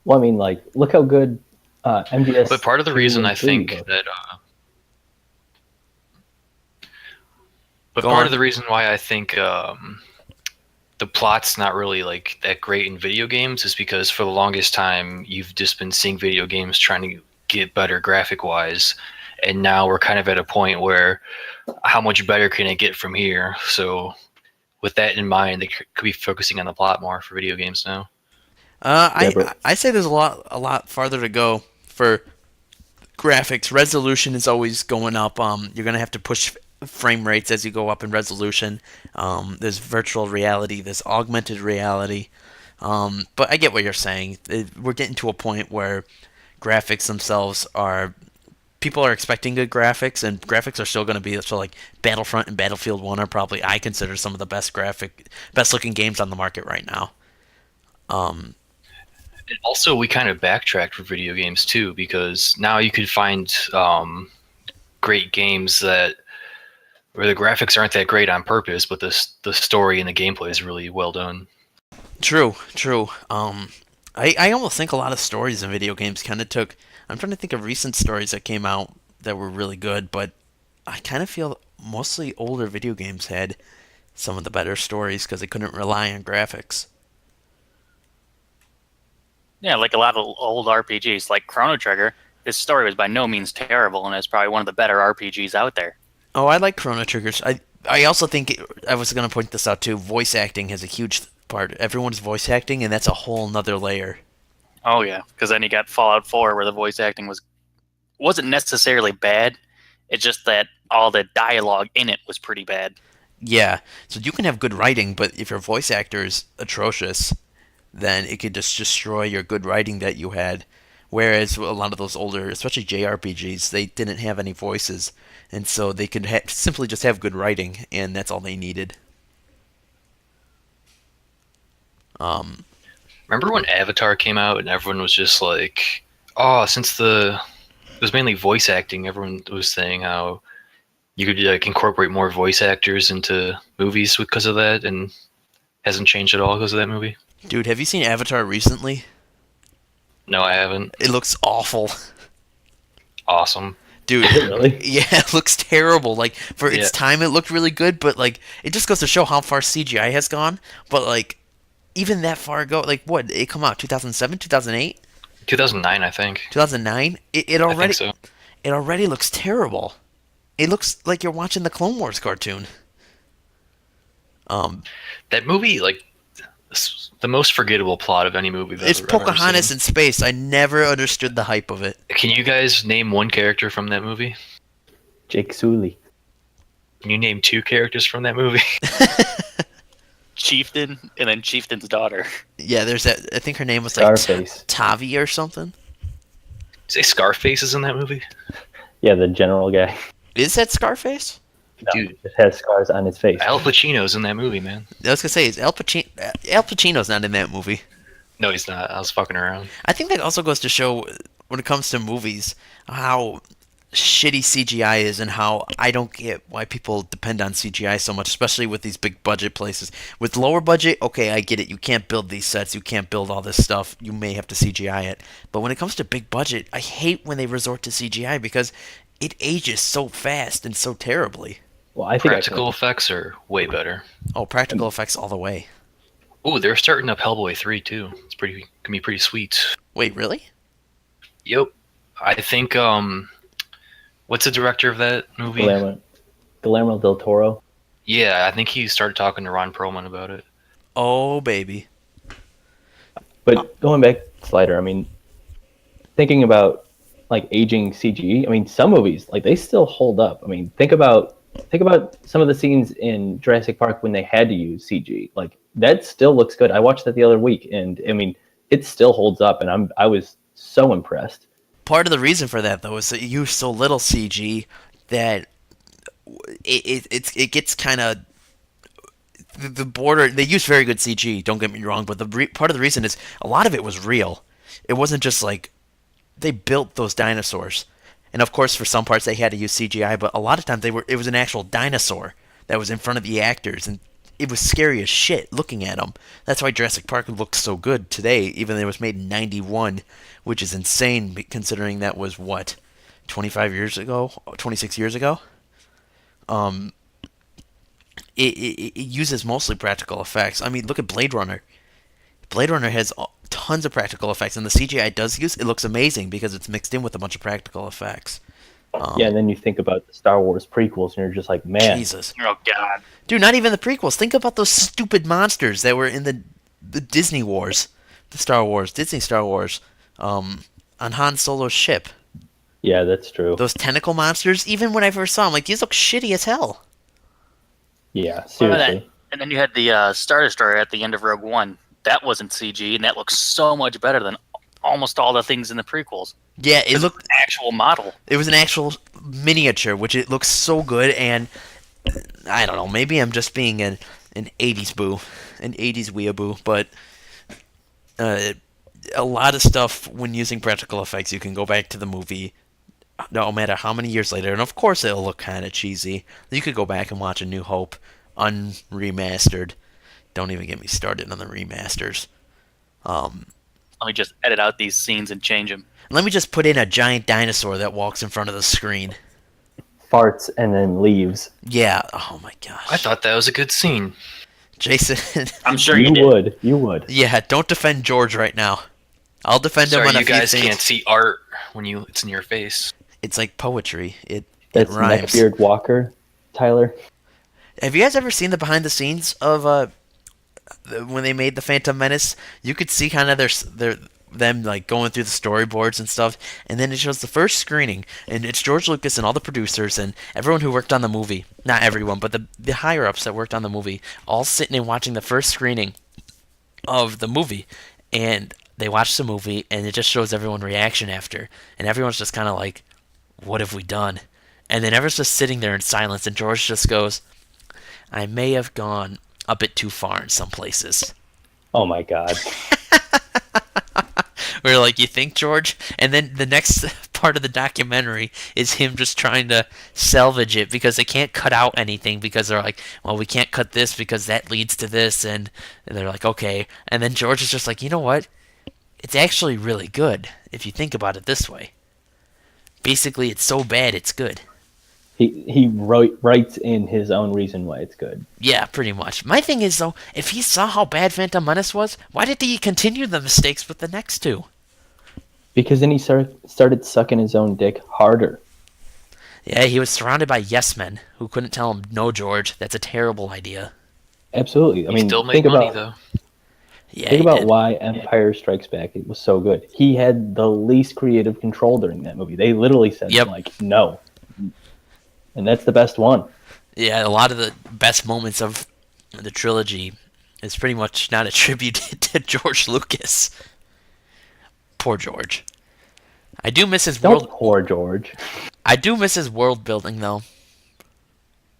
Well, I mean, like, look how good MGS. But part of the reason I 3 think was. that, but Go part on. of the reason why I think the plot's not really like that great in video games is because for the longest time you've just been seeing video games trying to get better graphic wise, and now we're kind of at a point where how much better can it get from here? So with that in mind, they could be focusing on the plot more for video games now. I say there's a lot farther to go for graphics. Resolution is always going up. You're gonna have to push frame rates as you go up in resolution. There's virtual reality, there's augmented reality. But I get what you're saying. We're getting to a point where graphics themselves are. People are expecting good graphics, and graphics are still going to be so. Like Battlefront and Battlefield 1 are probably, I consider, some of the best looking games on the market right now. And also, we kind of backtracked for video games too, because now you could find great games that where the graphics aren't that great on purpose, but the story and the gameplay is really well done. True. I almost think a lot of stories in video games kind of took. I'm trying to think of recent stories that came out that were really good, but I kind of feel mostly older video games had some of the better stories because they couldn't rely on graphics. Yeah, like a lot of old RPGs, like Chrono Trigger. This story was by no means terrible, and it's probably one of the better RPGs out there. Oh, I like Chrono Triggers. I also think I was going to point this out too. Voice acting has a huge part. Everyone's voice acting, and that's a whole nother layer. Oh yeah, because then you got Fallout 4, where the voice acting wasn't necessarily bad. It's just that all the dialogue in it was pretty bad. Yeah, so you can have good writing, but if your voice actor is atrocious, then it could just destroy your good writing that you had. Whereas a lot of those older, especially JRPGs, they didn't have any voices, and so they could simply just have good writing, and that's all they needed. Remember when Avatar came out and everyone was just like, "Oh, since it was mainly voice acting, everyone was saying how you could like incorporate more voice actors into movies because of that, and hasn't changed at all because of that movie." Dude, have you seen Avatar recently? No, I haven't. It looks awful. Awesome. Dude, Really? yeah, it looks terrible. Like, for its Yeah. time, it looked really good, but, like, it just goes to show how far CGI has gone. But, like, even that far ago, like, what, it come out 2007, 2008, 2009, I think. 2009? It I already think so. it already looks terrible. It looks like you're watching the Clone Wars cartoon. That movie, like, the most forgettable plot of any movie that It's I've ever Pocahontas seen. in space. I never understood the hype of it. Can you guys name one character from that movie? Jake Sully. Can you name two characters from that movie? Chieftain, and then Chieftain's daughter. Yeah, there's that. I think her name was like Scarface. Tavi or something. Say Scarface is in that movie? Yeah, the general guy. Is that Scarface? No, Dude. just has scars on his face. Al Pacino's in that movie, man. I was gonna say, is Al Pacino? Al Pacino's not in that movie. No, he's not. I was fucking around. I think that also goes to show, when it comes to movies, how shitty CGI is and how I don't get why people depend on CGI so much, especially with these big budget places. With lower budget, okay, I get it. You can't build these sets. You can't build all this stuff. You may have to CGI it. But when it comes to big budget, I hate when they resort to CGI because it ages so fast and so terribly. Well, I think Practical effects are way better. Oh, practical effects all the way. Ooh, they're starting up Hellboy 3 too. It's pretty can be pretty sweet. Wait, really? Yep. I think what's the director of that movie? Guillermo del Toro. Yeah, I think he started talking to Ron Perlman about it. Oh, baby. But going back, Slider, I mean, thinking about like aging CG, I mean, some movies like they still hold up. I mean, think about some of the scenes in Jurassic Park when they had to use CG. Like that still looks good. I watched that the other week, and I mean, it still holds up, and I was so impressed. Part of the reason for that, though, is that you use so little CG that it gets kind of the border. They use very good CG. Don't get me wrong, but part of the reason is a lot of it was real. It wasn't just like they built those dinosaurs, and of course, for some parts they had to use CGI. But a lot of times it was an actual dinosaur that was in front of the actors, and it was scary as shit looking at them. That's why Jurassic Park looks so good today, even though it was made in '91, which is insane considering that was what 25 years ago, 26 years ago. It uses mostly practical effects. I mean, look at Blade Runner. Blade Runner has tons of practical effects, and the CGI it does use, it looks amazing because it's mixed in with a bunch of practical effects. Yeah, and then you think about the Star Wars prequels, and you're just like, man, Jesus. Oh God. Dude, not even the prequels. Think about those stupid monsters that were in the Disney Wars, Disney Star Wars, on Han Solo's ship. yeah, that's true. Those tentacle monsters, even when I first saw them, like, these look shitty as hell. Yeah, seriously. And then you had the Star Destroyer at the end of Rogue One. That wasn't CG, and that looks so much better than almost all the things in the prequels. Yeah, it looked. An actual model. It was an actual miniature, which it looks so good, and I don't know, maybe I'm just being an 80s boo, an 80s weeaboo, but a lot of stuff when using practical effects, you can go back to the movie, no matter how many years later, and of course it'll look kind of cheesy. You could go back and watch A New Hope, unremastered. Don't even get me started on the remasters. Let me just edit out these scenes and change them. Let me just put in a giant dinosaur that walks in front of the screen. Farts and then leaves. Yeah. Oh my gosh. I thought that was a good scene. Jason. I'm sure you did. You would. Yeah. Don't defend George right now. I'll defend him Sorry, on a you few guys things. can't see art when it's in your face. It's like poetry. It That's rhymes. Neckbeard Walker, Tyler. Have you guys ever seen the behind the scenes of when they made the Phantom Menace? You could see kind of them like going through the storyboards and stuff, and then it shows the first screening, and it's George Lucas and all the producers and everyone who worked on the movie. Not everyone, but the higher ups that worked on the movie, all sitting and watching the first screening of the movie, and they watch the movie, and it just shows everyone reaction after, and everyone's just kind of like, "What have we done?" And then everyone's just sitting there in silence, and George just goes, "I may have gone a bit too far in some places." Oh my god. We're like, "You think, George?" And then the next part of the documentary is him just trying to salvage it because they can't cut out anything because they're like, "Well, we can't cut this because that leads to this," and they're like, "Okay." And then George is just like, "You know what? It's actually really good if you think about it this way. Basically, it's so bad it's good." He writes in his own reason why it's good. Yeah, pretty much. My thing is, though, if he saw how bad Phantom Menace was, why did he continue the mistakes with the next two? Because then he started sucking his own dick harder. Yeah, he was surrounded by yes men who couldn't tell him, "No, George, that's a terrible idea." Absolutely. I He mean, still made think money about though. Yeah, think he about did. why Empire Strikes Back it was so good. He had the least creative control during that movie. They literally said Yep. like no, and that's the best one. Yeah, a lot of the best moments of the trilogy is pretty much not attributed to George Lucas. Poor George. I do miss his Don't world. poor George. I do miss his world building though.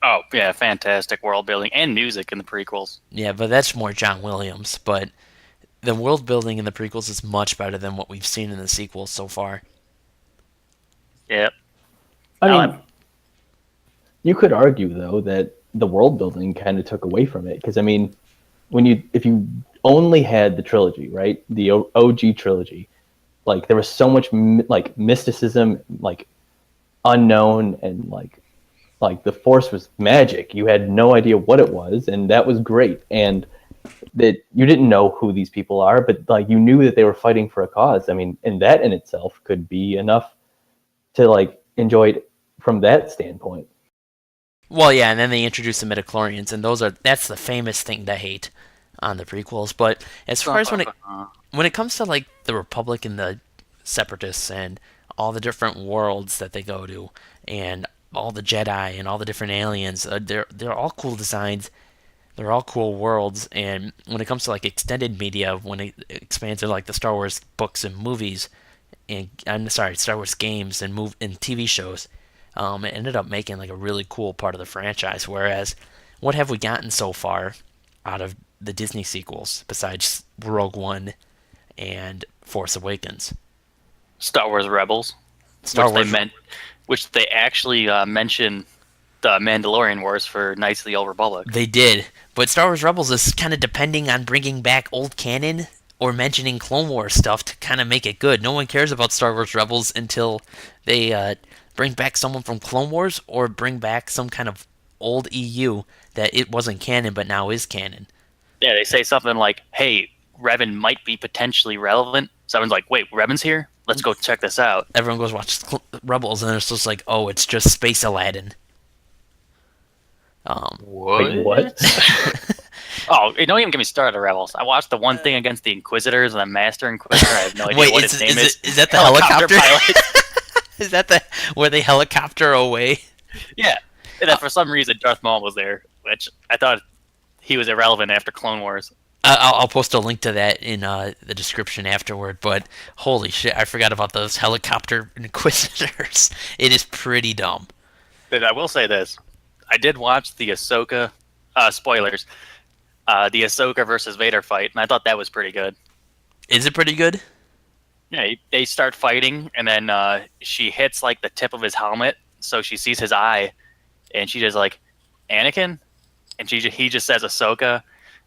Oh yeah, fantastic world building and music in the prequels. Yeah, but that's more John Williams. But the world building in the prequels is much better than what we've seen in the sequels so far. Yep. I Now mean, you could argue though that the world building kind of took away from it because I mean, if you only had the trilogy, right, the OG trilogy, like there was so much like mysticism, like unknown, and like the Force was magic. You had no idea what it was, and that was great. And that you didn't know who these people are, but like you knew that they were fighting for a cause. I mean, and that in itself could be enough to like enjoy it from that standpoint. Well, yeah, and then they introduced the midichlorians, and that's the famous thing to hate on the prequels. But as far as when it comes to like the Republic and the Separatists and all the different worlds that they go to, and all the Jedi and all the different aliens, they're all cool designs. They're all cool worlds, and when it comes to like extended media, when it expands to like the Star Wars books and movies, and I'm sorry, Star Wars games and TV shows, it ended up making like a really cool part of the franchise. Whereas, what have we gotten so far out of the Disney sequels besides Rogue One and Force Awakens? Star Wars Rebels, Star which Wars. they meant, which they actually mentioned the Mandalorian Wars for Knights of the Old Republic. They did, but Star Wars Rebels is kind of depending on bringing back old canon or mentioning Clone Wars stuff to kind of make it good. No one cares about Star Wars Rebels until they bring back someone from Clone Wars or bring back some kind of old EU that it wasn't canon but now is canon. Yeah, they say something like, "Hey, Revan might be potentially relevant." So everyone's like, "Wait, Revan's here? Let's go check this out." Everyone goes watch Rebels and it's just like, oh, it's just Space Aladdin. Wait, what? Oh, don't even get me started on Rebels. I watched the one thing against the Inquisitors and the Master Inquisitor. I have no idea Wait, what his name is. is that the helicopter? pilot. Is that the where they helicopter away? Yeah, and then for some reason Darth Maul was there, which I thought he was irrelevant after Clone Wars. I'll post a link to that in the description afterward. But holy shit, I forgot about those helicopter inquisitors. It is pretty dumb. But I will say this: I did watch the Ahsoka spoilers, the Ahsoka versus Vader fight, and I thought that was pretty good. Is it pretty good? Yeah, they start fighting, and then she hits like the tip of his helmet, so she sees his eye, and she just like, Anakin, and he just says Ahsoka,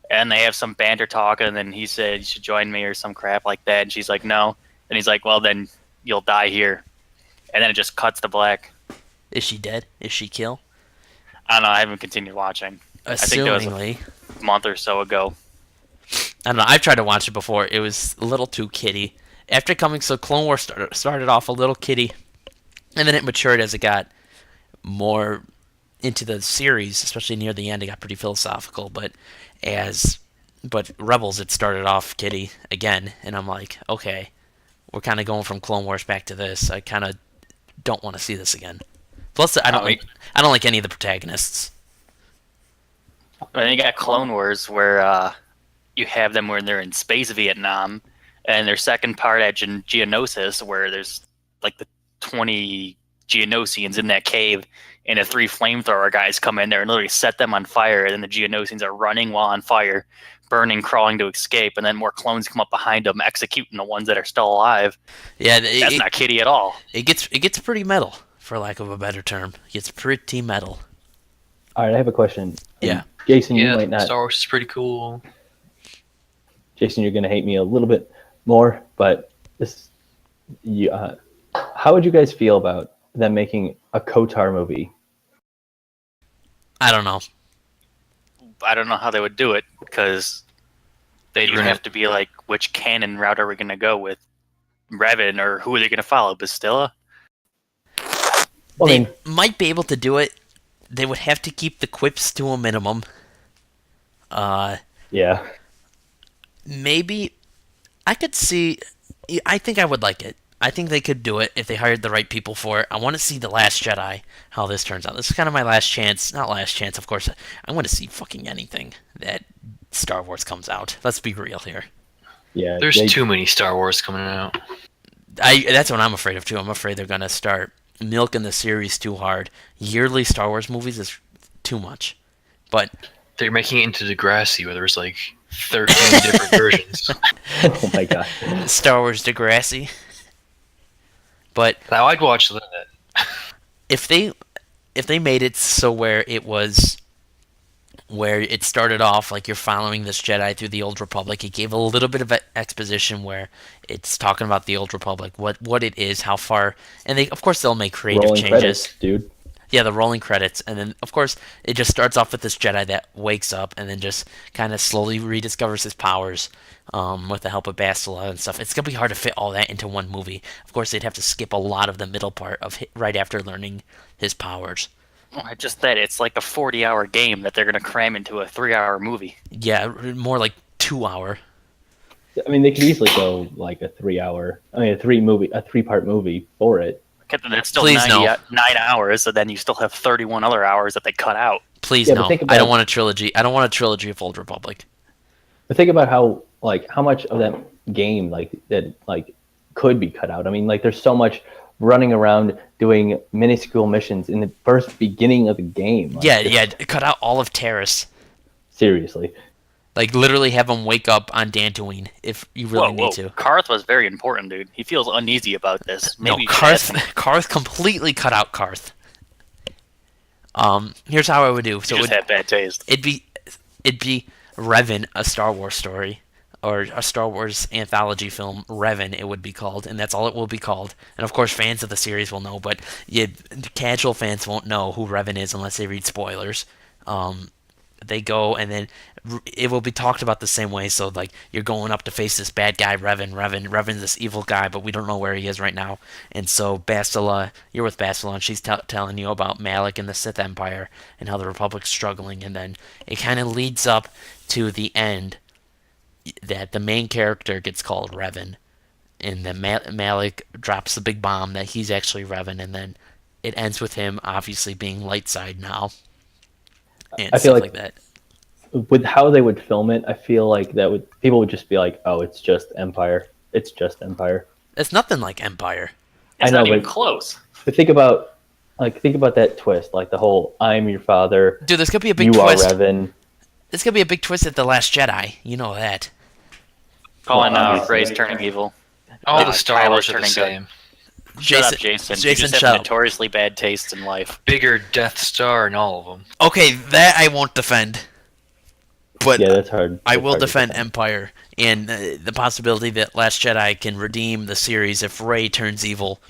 and they have some banter talk, and then he said, "You should join me" or some crap like that, and she's like, "No," and he's like, "Well, then you'll die here," and then it just cuts to black. Is she dead? Is she killed? I don't know. I haven't continued watching. I think that was Assumingly. a month or so ago. I don't know. I've tried to watch it before. It was a little too kiddie. After coming, so Clone Wars started off a little kiddie, and then it matured as it got more into the series, especially near the end. It got pretty philosophical, but Rebels, it started off kiddie again, and I'm like, okay, we're kind of going from Clone Wars back to this. I kind of don't want to see this again. Plus, I don't like any of the protagonists. And then you got Clone Wars, where you have them when they're in space Vietnam, and their second part at Geonosis, where there's like the 20 Geonosians in that cave, and the 3 flamethrower guys come in there and literally set them on fire, and then the Geonosians are running while on fire, burning, crawling to escape, and then more clones come up behind them, executing the ones that are still alive. Yeah, That's not kiddie at all. It gets pretty metal, for lack of a better term. It gets pretty metal. All right, I have a question. Yeah. Jason, you Yeah, might not. Star Wars is pretty cool. Jason, you're going to hate me a little bit more, but how would you guys feel about them making a KOTOR movie? I don't know. I don't know how they would do it, because they'd You're gonna have to be like, which canon route are we going to go with? Revan, or who are they going to follow? Bastilla? Well, They might be able to do it. They would have to keep the quips to a minimum. Yeah. Maybe I could see. I think I would like it. I think they could do it if they hired the right people for it. I want to see The Last Jedi, how this turns out. This is kind of my last chance. Not last chance, of course. I want to see fucking anything that Star Wars comes out. Let's be real here. Yeah. There's too many Star Wars coming out. That's what I'm afraid of too. I'm afraid they're gonna start milking the series too hard. Yearly Star Wars movies is too much. But They're making it into Degrassi, where there's like 13 different versions. Oh my god. Star Wars Degrassi. But Now I'd watch that. if they made it so where it started off like you're following this Jedi through the Old Republic, it gave a little bit of exposition where it's talking about the Old Republic, what it is, how far, and of course they'll make creative Rolling changes. credits, dude. Yeah, the rolling credits, and then of course it just starts off with this Jedi that wakes up and then just kind of slowly rediscovers his powers with the help of Bastila and stuff. It's gonna be hard to fit all that into one movie. Of course, they'd have to skip a lot of the middle part of right after learning his powers. Just that it's like a 40-hour game that they're going to cram into a 3-hour movie. Yeah, more like 2 hour. I mean, they could easily go like a 3-hour. I mean, a 3-part movie for it. That's still Please, no. 9 hours, so then you still have 31 other hours that they cut out. Please Yeah, but no. think I about- don't want a trilogy. I don't want a trilogy of Old Republic. But think about how much of that game that could be cut out. I mean, like there's so much running around doing minuscule missions in the first beginning of the game. Like, Yeah. Cut out all of Terrace. Seriously. Like literally have him wake up on Dantooine if you really need to. Karth was very important, dude. He feels uneasy about this. Maybe No, you should ask him. Karth completely cut out Karth. Here's how I would do. So You just had bad taste. it'd be Revan, a Star Wars story, or a Star Wars anthology film. Revan, it would be called, and that's all it will be called. And of course, fans of the series will know, but casual fans won't know who Revan is unless they read spoilers. They go, and then it will be talked about the same way. So, like, you're going up to face this bad guy, Revan's this evil guy, but we don't know where he is right now. And so, Bastila, you're with Bastila, and she's telling you about Malik and the Sith Empire and how the Republic's struggling. And then it kind of leads up to the end that the main character gets called Revan. And then Malik drops the big bomb that he's actually Revan. And then it ends with him obviously being light side now. And I feel stuff like that. with how they would film it, I feel like people would just be like, "Oh, it's just Empire. It's just Empire." It's nothing like Empire. It's I know, not even but- close. But think about that twist, like the whole "I'm your father, Dude, there's gonna be a big you twist. are Revan." There's gonna be a big twist at The Last Jedi. You know that. Calling Well, obviously. Rey's turning evil. All the Star Kylo's Wars are the turning good. same. Shut up, Jason. You Jason, just have shut up. notoriously bad taste in life. Bigger Death Star in all of them. Okay, that I won't defend. But Yeah, that's hard. I That's will hard to defend Empire and the possibility that Last Jedi can redeem the series if Rey turns evil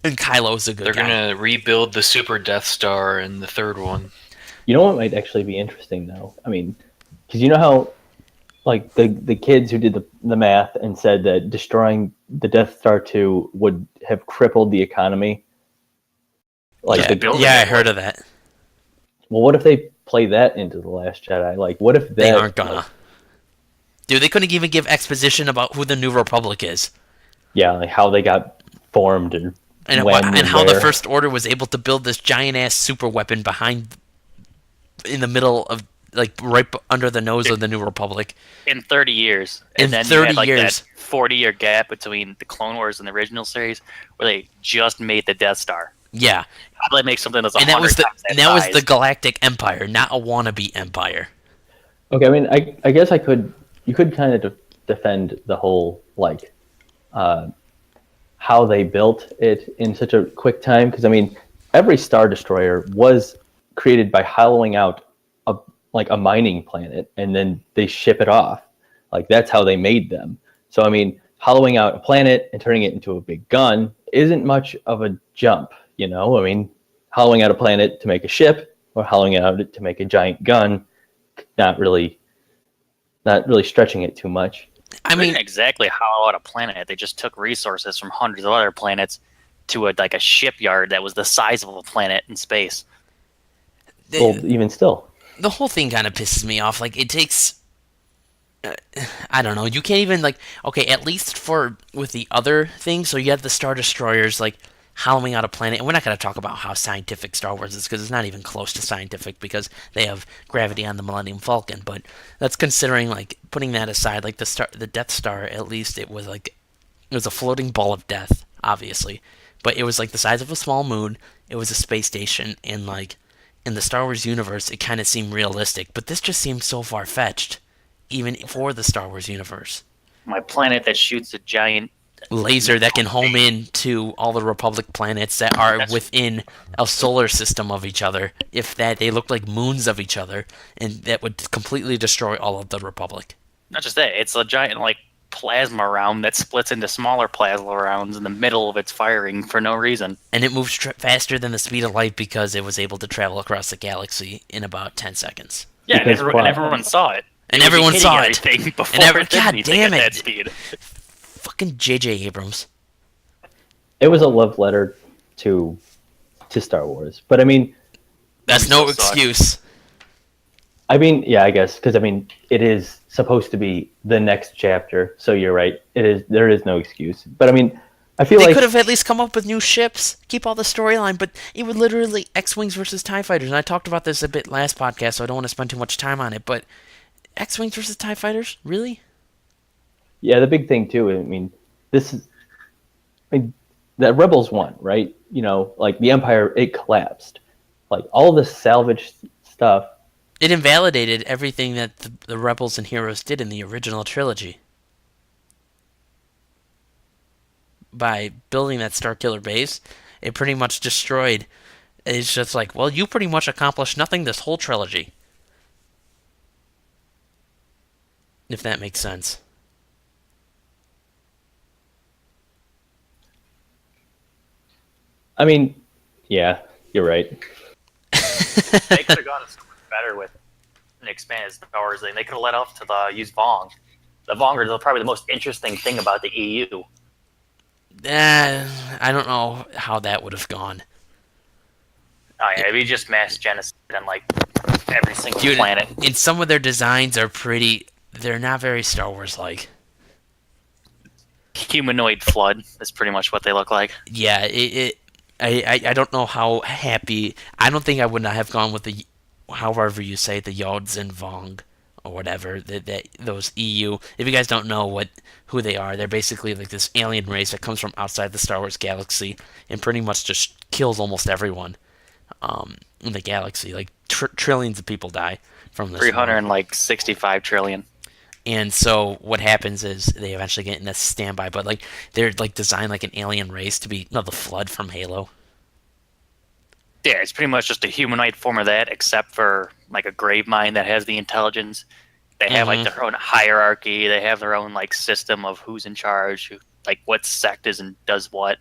and Kylo's a good They're guy. gonna rebuild the Super Death Star in the third one. You know what might actually be interesting though? I mean, because you know how, like the kids who did the math and said that destroying the Death Star 2 would have crippled the economy. Like, I heard of that. well, what if they play that into the Last Jedi? Like, what if They that, aren't gonna. Dude, they couldn't even give exposition about who the New Republic is. Yeah, like how they got formed and when and how the where. First Order was able to build this giant ass super weapon in the middle of, like, right under the nose of the New Republic. In 30 years. In And then 30 you had, like, years. that 40-year gap between the Clone Wars and the original series where they just made the Death Star. Yeah, How do they make something that's and that 100 was times that was size? the Galactic Empire, not a wannabe empire. Okay, I mean, I guess you could kind of defend the whole, like, how they built it in such a quick time. Because, I mean, every Star Destroyer was created by hollowing out a mining planet, and then they ship it off. Like, that's how they made them. So, I mean, hollowing out a planet and turning it into a big gun isn't much of a jump, you know? I mean, hollowing out a planet to make a ship or hollowing out it to make a giant gun, not really stretching it too much. I They mean, didn't exactly hollow out a planet. They just took resources from hundreds of other planets to a shipyard that was the size of a planet in space. Well, even still. the whole thing kind of pisses me off. Like, it takes, I don't know. You can't even like. Okay, at least for with the other things. So you have the Star Destroyers like hollowing out a planet, and we're not going to talk about how scientific Star Wars is because it's not even close to scientific because they have gravity on the Millennium Falcon. But that's considering like putting that aside. Like the Death Star, at least it was like it was a floating ball of death, obviously, but it was like the size of a small moon. It was a space station, and like in the Star Wars universe, it kind of seemed realistic. But this just seems so far fetched even for the Star Wars universe. My planet that shoots a giant Laser that can home in to all the Republic planets that are within a solar system of each other. If that, they look like moons of each other, and that would completely destroy all of the Republic. Not just that, it's a giant like plasma round that splits into smaller plasma rounds in the middle of its firing for no reason. And it moves faster than the speed of light because it was able to travel across the galaxy in about 10 seconds. Yeah, and everyone saw it. And everyone saw it. Before God damn it! That speed. Fucking J.J. Abrams. It was a love letter to Star Wars, but I mean, that's no excuse. I mean, yeah, I guess because I mean, it is supposed to be the next chapter. So you're right. It is. There is no excuse. But I mean, I feel they like could have at least come up with new ships, keep all the storyline, but it would literally X-wings versus TIE fighters. And I talked about this a bit last podcast, so I don't want to spend too much time on it. But X-wings versus TIE fighters, really? Yeah, the big thing too. I mean, this is. I mean, the Rebels won, right? You know, like the Empire, it collapsed. Like all the salvage stuff. It invalidated everything that the Rebels and Heroes did in the original trilogy. By building that Starkiller base, it pretty much destroyed. It's just like, well, you pretty much accomplished nothing this whole trilogy. If that makes sense. I mean, yeah, you're right. They could have gone so much better with an expanded Star Wars thing. They could have let off to use Vong. The Vong are probably the most interesting thing about the EU. I don't know how that would have gone. Oh yeah, it'd be just mass genocide on like every single Dude, planet. And some of their designs are pretty. They're not very Star Wars like. Humanoid flood is pretty much what they look like. Yeah, I don't know how happy. I don't think I would not have gone with the, however you say, the Yods and Vong or whatever, that those EU. If you guys don't know who they are, they're basically like this alien race that comes from outside the Star Wars galaxy and pretty much just kills almost everyone in the galaxy. Like trillions of people die from this. 365 trillion. And so what happens is they eventually get in this standby, but like they're like designed like an alien race to be the Flood from Halo. Yeah, it's pretty much just a humanoid form of that, except for like a grave mine that has the intelligence. They have like their own hierarchy. They have their own like system of who's in charge, like what sect is and does what.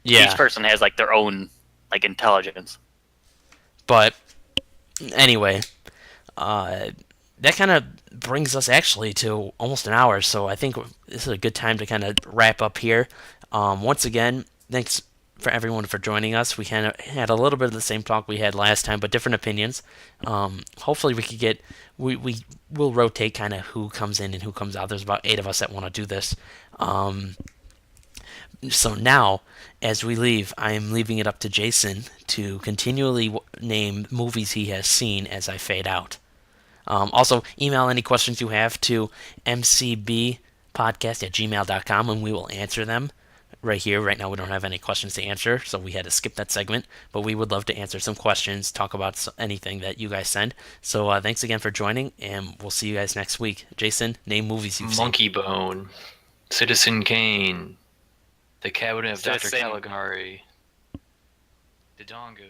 Yeah. Each person has like their own like intelligence. But anyway, that kind of brings us actually to almost an hour, so I think this is a good time to kind of wrap up here. Once again, thanks for everyone for joining us. We kind of had a little bit of the same talk we had last time, but different opinions. Hopefully we could get, we will rotate kind of who comes in and who comes out. There's about 8 of us that want to do this. So now, as we leave, I am leaving it up to Jason to continually name movies he has seen as I fade out. Also, email any questions you have to mcbpodcast@gmail.com, and we will answer them right here. Right now, we don't have any questions to answer, so we had to skip that segment. But we would love to answer some questions, talk about anything that you guys send. So thanks again for joining, and we'll see you guys next week. Jason, name movies you've seen. Monkey Bone, Citizen Kane, The Cabinet of Dr. Caligari, The Dongo.